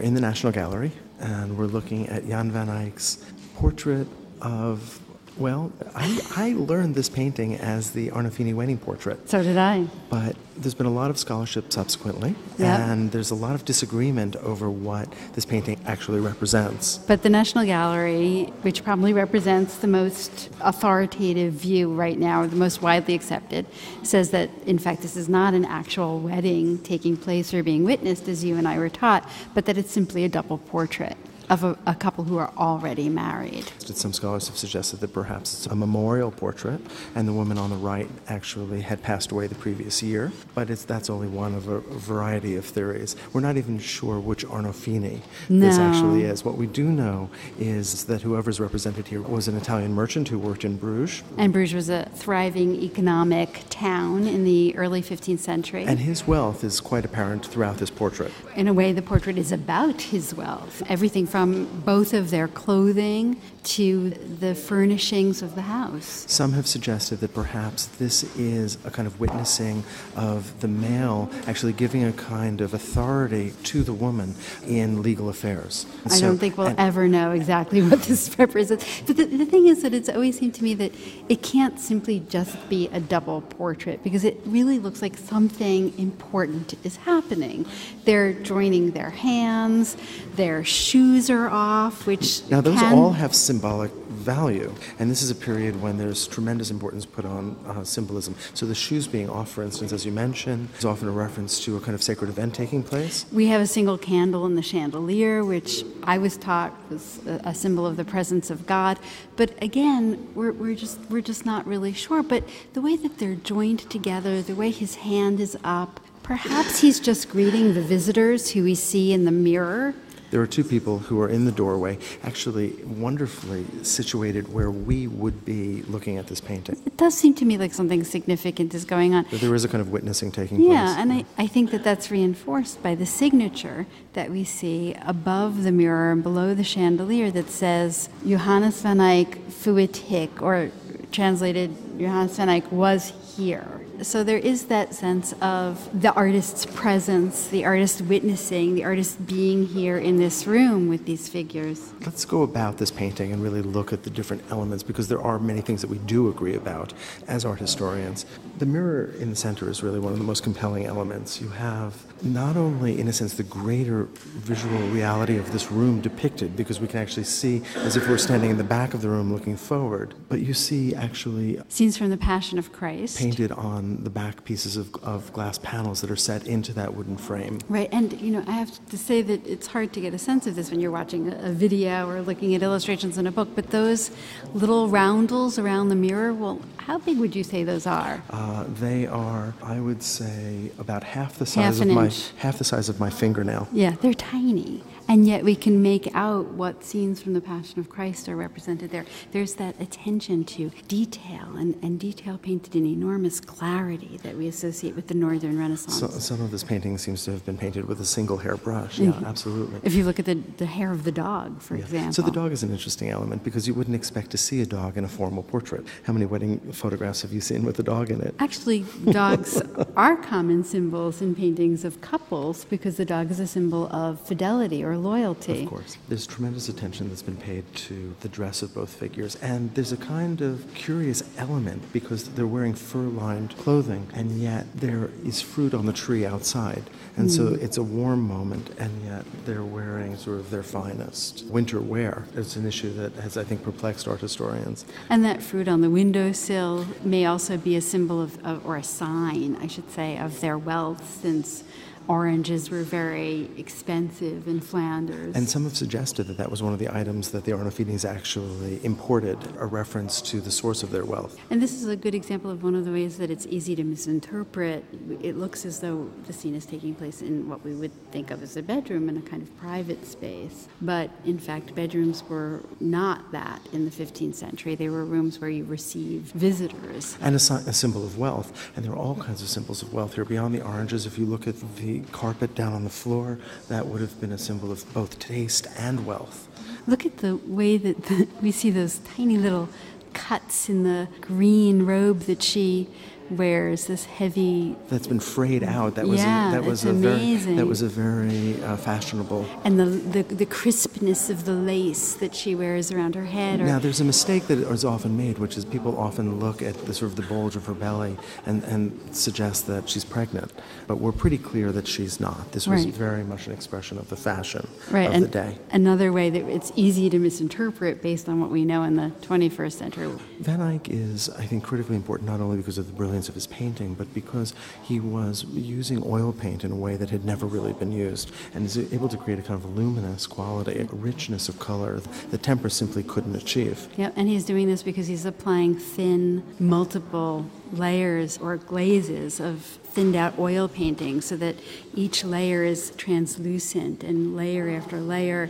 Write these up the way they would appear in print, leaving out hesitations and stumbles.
in the National Gallery, and we're looking at Jan van Eyck's portrait of, well, I learned this painting as the Arnolfini wedding portrait. So did I. But there's been a lot of scholarship subsequently, Yep. and there's a lot of disagreement over what this painting actually represents. But the National Gallery, which probably represents the most authoritative view right now, or the most widely accepted, says that, in fact, this is not an actual wedding taking place or being witnessed, as you and I were taught, but that it's simply a double portrait of a couple who are already married. Some scholars have suggested that perhaps it's a memorial portrait, and the woman on the right actually had passed away the previous year, but that's only one of a variety of theories. We're not even sure which Arnolfini this actually is. What we do know is that whoever's represented here was an Italian merchant who worked in Bruges. And Bruges was a thriving economic town in the early 15th century. And his wealth is quite apparent throughout this portrait. In a way, the portrait is about his wealth. Everything from both of their clothing to the furnishings of the house. Some have suggested that perhaps this is a kind of witnessing of the male actually giving a kind of authority to the woman in legal affairs. I don't think we'll ever know exactly what this represents. But the thing is that it's always seemed to me that it can't simply just be a double portrait, because it really looks like something important is happening. They're joining their hands, their shoes are off, which now those all have symbolic value, and this is a period when there's tremendous importance put on symbolism. So the shoes being off, for instance, as you mentioned, is often a reference to a kind of sacred event taking place. We have a single candle in the chandelier, which I was taught was a symbol of the presence of God. But again, we're just not really sure. But the way that they're joined together, the way his hand is up, perhaps he's just greeting the visitors who we see in the mirror. There are two people who are in the doorway, actually wonderfully situated where we would be looking at this painting. It does seem to me like something significant is going on. There is a kind of witnessing taking place. Yeah, and I think that that's reinforced by the signature that we see above the mirror and below the chandelier that says Johannes van Eyck fuit hic, or translated, Johannes van Eyck was here. So there is that sense of the artist's presence, the artist witnessing, the artist being here in this room with these figures. Let's go about this painting and really look at the different elements, because there are many things that we do agree about as art historians. The mirror in the center is really one of the most compelling elements. You have not only, in a sense, the greater visual reality of this room depicted, because we can actually see as if we're standing in the back of the room looking forward, but you see actually scenes from the Passion of Christ painted on the back pieces of glass panels that are set into that wooden frame. Right, and I have to say that it's hard to get a sense of this when you're watching a video or looking at illustrations in a book, but those little roundels around the mirror, well, how big would you say those are? They are, I would say, about half the size of my fingernail. Yeah, they're tiny. And yet we can make out what scenes from the Passion of Christ are represented there. There's that attention to detail, and detail painted in enormous clarity that we associate with the Northern Renaissance. So, some of this painting seems to have been painted with a single hair brush. Yeah, absolutely. If you look at the hair of the dog, for example. So the dog is an interesting element, because you wouldn't expect to see a dog in a formal portrait. How many wedding photographs have you seen with a dog in it? Actually, dogs are common symbols in paintings of couples, because the dog is a symbol of fidelity or loyalty. Of course. There's tremendous attention that's been paid to the dress of both figures, and there's a kind of curious element because they're wearing fur-lined clothing, and yet there is fruit on the tree outside. And so it's a warm moment, and yet they're wearing sort of their finest winter wear. It's an issue that has, I think, perplexed art historians. And that fruit on the windowsill may also be a symbol of, or a sign, I should say, of their wealth, since oranges were very expensive in Flanders. And some have suggested that that was one of the items that the Arnolfinis actually imported, a reference to the source of their wealth. And this is a good example of one of the ways that it's easy to misinterpret. It looks as though the scene is taking place in what we would think of as a bedroom, in a kind of private space. But in fact, bedrooms were not that in the 15th century. They were rooms where you received visitors. And a symbol of wealth. And there are all kinds of symbols of wealth here. Beyond the oranges, if you look at the carpet down on the floor, that would have been a symbol of both taste and wealth. Look at the way that we see those tiny little cuts in the green robe that she wears this heavy, that's been frayed out. That was it's amazing. That was a very fashionable. And the crispness of the lace that she wears around her head. Now, there's a mistake that is often made, which is people often look at the sort of the bulge of her belly and suggest that she's pregnant. But we're pretty clear that she's not. This was very much an expression of the fashion of the day. Another way that it's easy to misinterpret based on what we know in the 21st century. Van Eyck is, I think, critically important not only because of the brilliance of his painting, but because he was using oil paint in a way that had never really been used, and is able to create a kind of luminous quality, a richness of color that tempera simply couldn't achieve. Yep, and he's doing this because he's applying thin, multiple layers or glazes of thinned out oil painting so that each layer is translucent, and layer after layer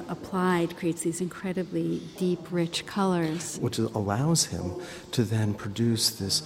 applied creates these incredibly deep, rich colors. Which allows him to then produce this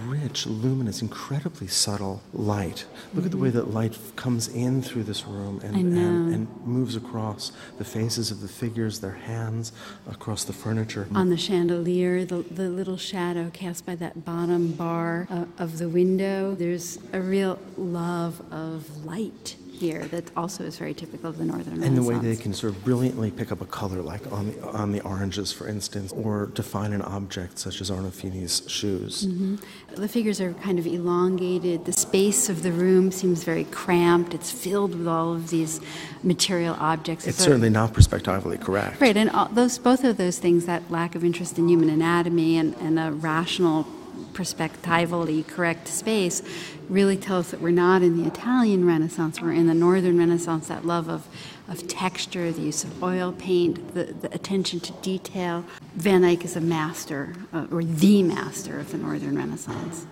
rich, luminous, incredibly subtle light. Look at the way that light comes in through this room and moves across the faces of the figures, their hands, across the furniture. On the chandelier, the little shadow cast by that bottom bar of the window, there's a real love of light here that also is very typical of the Northern Renaissance. And the way they can sort of brilliantly pick up a color, like on the oranges, for instance, or define an object such as Arnolfini's shoes. Mm-hmm. The figures are kind of elongated. The space of the room seems very cramped. It's filled with all of these material objects. It's certainly not perspectively correct. Right, and both of those things, that lack of interest in human anatomy and a rational, perspectively correct space, really tell us that we're not in the Italian Renaissance, we're in the Northern Renaissance, that love of texture, the use of oil paint, the attention to detail. Van Eyck is a master, or the master of the Northern Renaissance.